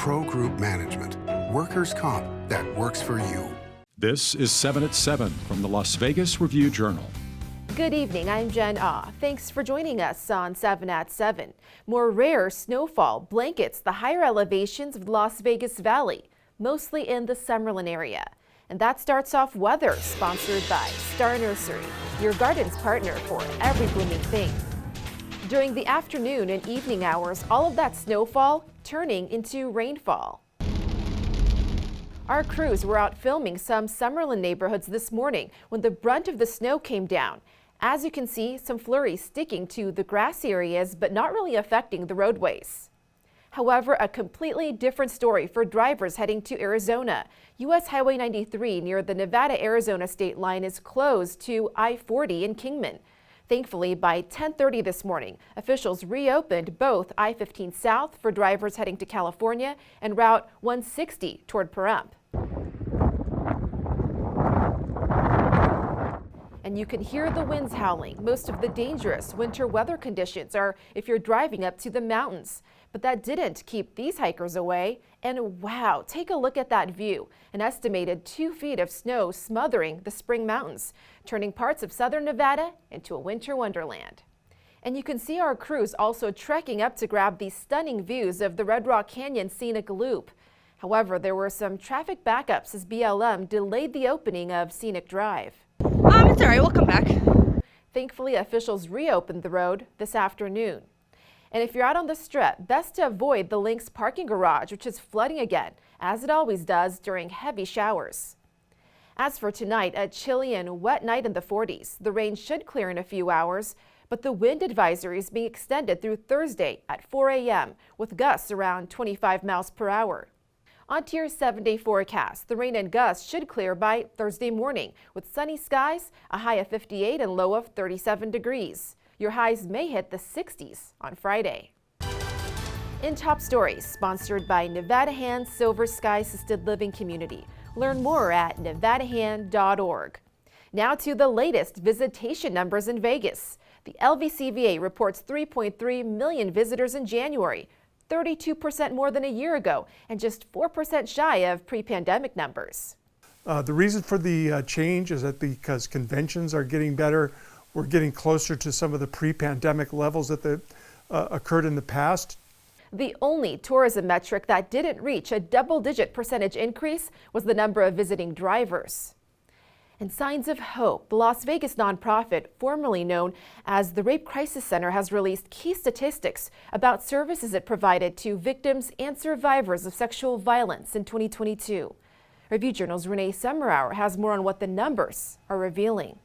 Pro Group Management. Workers' comp that works for you. This is 7 at 7 from the Las Vegas Review-Journal. Good evening, I'm Jen Ah. Thanks for joining us on 7 at 7. More rare snowfall blankets the higher elevations of the Las Vegas Valley, mostly in the Summerlin area. And that starts off weather, sponsored by Star Nursery, your garden's partner for every blooming thing. During the afternoon and evening hours, all of that snowfall turning into rainfall. Our crews were out filming some Summerlin neighborhoods this morning when the brunt of the snow came down. As you can see, some flurries sticking to the grassy areas but not really affecting the roadways. However, a completely different story for drivers heading to Arizona. U.S. Highway 93 near the Nevada-Arizona state line is closed to I-40 in Kingman. Thankfully, by 10:30 this morning, officials reopened both I-15 South for drivers heading to California and Route 160 toward Pahrump. And you can hear the winds howling. Most of the dangerous winter weather conditions are if you're driving up to the mountains. But that didn't keep these hikers away. And wow, take a look at that view. An estimated 2 feet of snow smothering the Spring Mountains, turning parts of southern Nevada into a winter wonderland. And you can see our crews also trekking up to grab these stunning views of the Red Rock Canyon Scenic Loop. However, there were some traffic backups as BLM delayed the opening of Scenic Drive. It's all right, we'll come back. Thankfully, officials reopened the road this afternoon. And if you're out on the Strip, best to avoid the Lynx parking garage, which is flooding again, as it always does during heavy showers. As for tonight, a chilly and wet night in the 40s. The rain should clear in a few hours, but the wind advisory is being extended through Thursday at 4 a.m. with gusts around 25 miles per hour. On to your 7-day forecast. The rain and gusts should clear by Thursday morning with sunny skies, a high of 58 and low of 37 degrees. Your highs may hit the 60s on Friday. In top stories, sponsored by Nevada Hand Silver Sky Assisted Living Community. Learn more at nevadahand.org. Now to the latest visitation numbers in Vegas. The LVCVA reports 3.3 million visitors in January, 32% more than a year ago, and just 4% shy of pre-pandemic numbers. The reason for the change is that because conventions are getting better, we're getting closer to some of the pre-pandemic levels that occurred in the past. The only tourism metric that didn't reach a double-digit percentage increase was the number of visiting drivers. And Signs of Hope, the Las Vegas nonprofit formerly known as the Rape Crisis Center, has released key statistics about services it provided to victims and survivors of sexual violence in 2022. Review Journal's Renee Summerhour has more on what the numbers are revealing.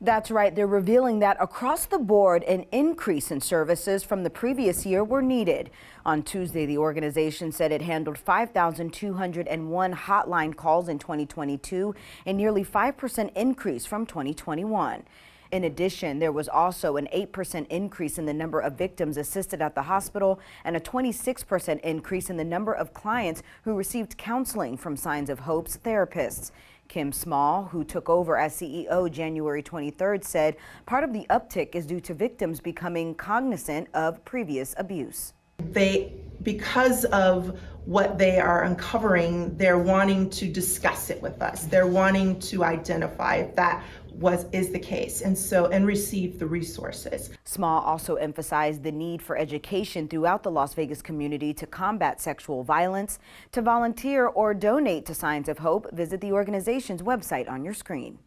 That's right. They're revealing that across the board, an increase in services from the previous year were needed. On Tuesday, the organization said it handled 5,201 hotline calls in 2022, a nearly 5% increase from 2021. In addition, there was also an 8% increase in the number of victims assisted at the hospital and a 26% increase in the number of clients who received counseling from Signs of Hope's therapists. Kim Small, who took over as CEO January 23rd, said part of the uptick is due to victims becoming cognizant of previous abuse. Because of what they are uncovering, they're wanting to discuss it with us. They're wanting to identify if that is the case, and receive the resources. Small also emphasized the need for education throughout the Las Vegas community to combat sexual violence. To volunteer or donate to Signs of Hope, visit the organization's website on your screen.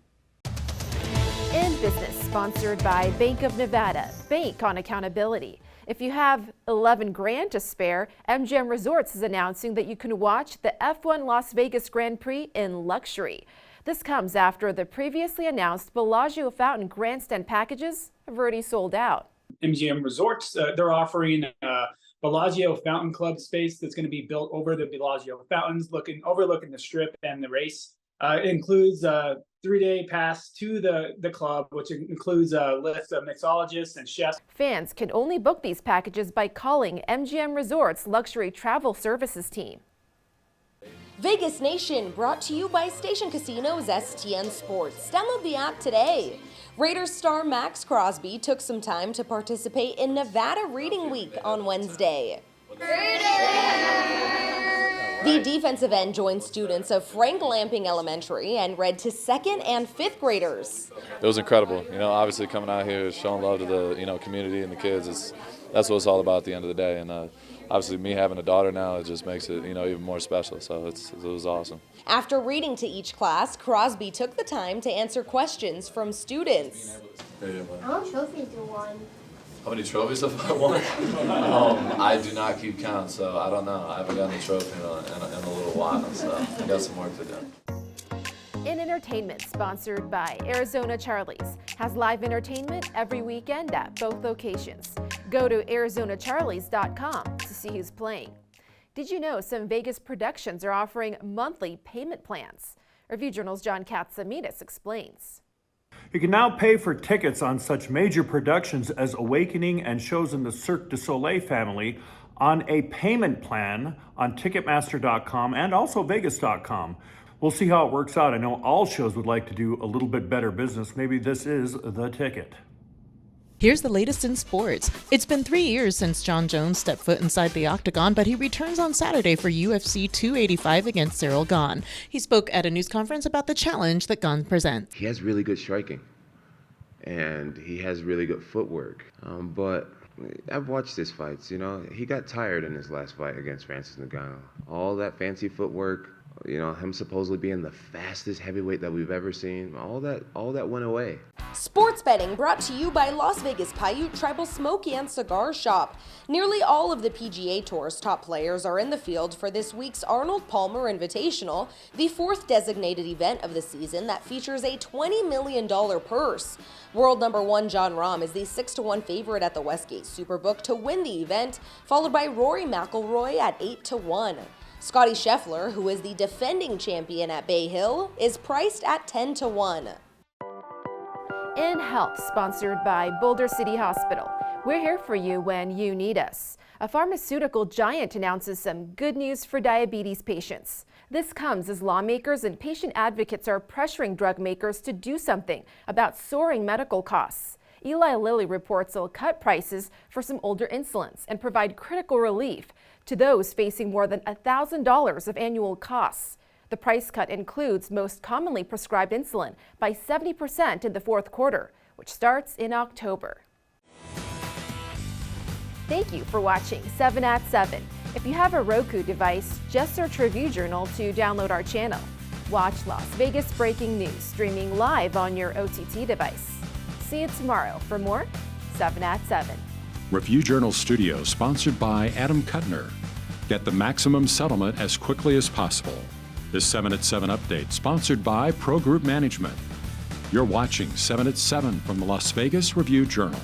In Business, sponsored by Bank of Nevada. Bank on accountability. If you have 11 grand to spare, MGM Resorts is announcing that you can watch the F1 Las Vegas Grand Prix in luxury. This comes after the previously announced Bellagio Fountain grandstand packages have already sold out. MGM Resorts, they're offering a Bellagio Fountain Club space that's going to be built over the Bellagio Fountains, overlooking the Strip and the race. It includes a 3-day pass to the club, which includes a list of mixologists and chefs. Fans can only book these packages by calling MGM Resorts Luxury Travel Services team. Vegas Nation, brought to you by Station Casino's STN Sports. Download the app today. Raiders star Max Crosby took some time to participate in Nevada Reading Week on Wednesday. Raiders! The defensive end joined students of Frank Lamping Elementary and read to 2nd and 5th graders. It was incredible. Obviously coming out here, showing love to the, community and the kids. That's what it's all about at the end of the day. And obviously me having a daughter now, it just makes it, even more special. So it was awesome. After reading to each class, Crosby took the time to answer questions from students. How many trophies do you won? How many trophies have I won? I do not keep count, so I don't know. I haven't gotten a trophy in a little while, so I got some work to do. In Entertainment, sponsored by Arizona Charlie's, has live entertainment every weekend at both locations. Go to ArizonaCharlies.com to see who's playing. Did you know some Vegas productions are offering monthly payment plans? Review Journal's John Katsamidas explains. You can now pay for tickets on such major productions as Awakening and shows in the Cirque du Soleil family on a payment plan on Ticketmaster.com and also Vegas.com. We'll see how it works out. I know all shows would like to do a little bit better business. Maybe this is the ticket. Here's the latest in sports. It's been 3 years since Jon Jones stepped foot inside the octagon, but he returns on Saturday for UFC 285 against Cyril Gane. He spoke at a news conference about the challenge that Gane presents. He has really good striking, and he has really good footwork. But I've watched his fights. He got tired in his last fight against Francis Ngannou. All that fancy footwork, him supposedly being the fastest heavyweight that we've ever seen, all that went away. Sports betting brought to you by Las Vegas Paiute Tribal Smoke and Cigar Shop. Nearly all of the PGA Tour's top players are in the field for this week's Arnold Palmer Invitational, the 4th designated event of the season that features a $20 million purse. World number 1 Jon Rahm is the 6-1 favorite at the Westgate Superbook to win the event, followed by Rory McIlroy at 8-1. Scottie Scheffler, who is the defending champion at Bay Hill, is priced at 10-1. In Health, sponsored by Boulder City Hospital. We're here for you when you need us. A pharmaceutical giant announces some good news for diabetes patients. This comes as lawmakers and patient advocates are pressuring drug makers to do something about soaring medical costs. Eli Lilly reports it'll cut prices for some older insulins and provide critical relief to those facing more than $1,000 of annual costs. The price cut includes most commonly prescribed insulin by 70% in the 4th quarter, which starts in October. Thank you for watching 7 at 7. If you have a Roku device, just search Review Journal to download our channel. Watch Las Vegas breaking news streaming live on your OTT device. See you tomorrow for more 7 at 7. Review Journal Studio, sponsored by Adam Kuttner. Get the maximum settlement as quickly as possible. This 7 at 7 update, sponsored by Pro Group Management. You're watching 7 at 7 from the Las Vegas Review Journal.